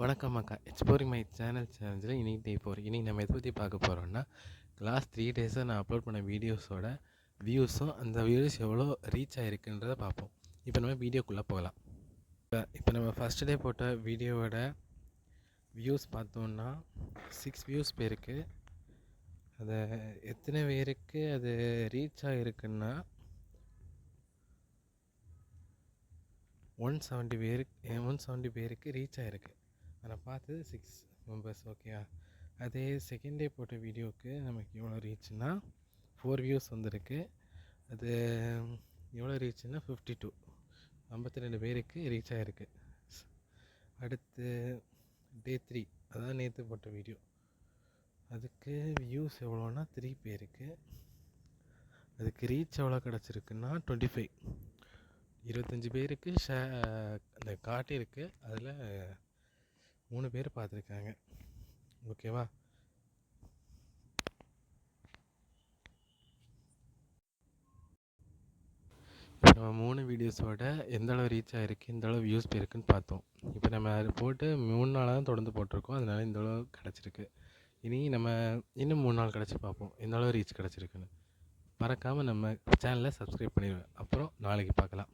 வணக்கம் அக்கா. Exploring my சேனல்ஸில் இன்னைக்கு டே 4. இன்னைக்கு நம்ம எதை பற்றி பார்க்க போகிறோம்னா, லாஸ்ட் 3 டேஸாக நான் அப்லோட் பண்ண வீடியோஸோட வியூஸும் அந்த வியூஸ் எவ்வளோ ரீச் ஆகிருக்குன்றதை பார்ப்போம். இப்போ நம்ம வீடியோக்குள்ளே போகலாம். இப்போ நம்ம ஃபஸ்ட் டே போட்ட வீடியோவோட வியூஸ் பார்த்தோன்னா 6 வியூஸ் போயிருக்கு. அதை எத்தனை பேருக்கு அது ரீச் ஆகிருக்குன்னா 170 பேருக்கு ரீச் ஆகிருக்கு. நான் பார்த்தது 6 மெம்பர்ஸ். ஓகேவா? அதே செகண்ட் டே போட்ட வீடியோவுக்கு நமக்கு எவ்வளோ ரீச்னா 4 வியூஸ் வந்திருக்கு. அது எவ்வளோ ரீச்னா 52 பேருக்கு ரீச் ஆகிருக்கு. அடுத்து டே 3, அதான் நேற்று போட்ட வீடியோ, அதுக்கு வியூஸ் எவ்வளோனா 3 பேருக்கு. அதுக்கு ரீச் எவ்வளோ கிடச்சிருக்குன்னா 25 பேருக்கு அந்த காட்டியிருக்கு. அதில் 3 பேர் பார்த்துருக்காங்க. ஓகேவா? இப்போ நம்ம 3 வீடியோஸோட எந்த அளவு ரீச் ஆகிருக்கு, எந்த அளவு வியூஸ் போயிருக்குன்னு பார்த்தோம். இப்போ நம்ம அது போட்டு 3 நாளாக தான் தொடர்ந்து போட்டிருக்கோம். அதனால இந்த அளவு கிடச்சிருக்கு. இனி நம்ம இன்னும் 3 நாள் கிடச்சி பார்ப்போம் எந்த அளவு ரீச் கிடச்சிருக்குன்னு. மறக்காமல் நம்ம சேனலை சப்ஸ்கிரைப் பண்ணிடுவேன். அப்புறம் நாளைக்கு பார்க்கலாம்.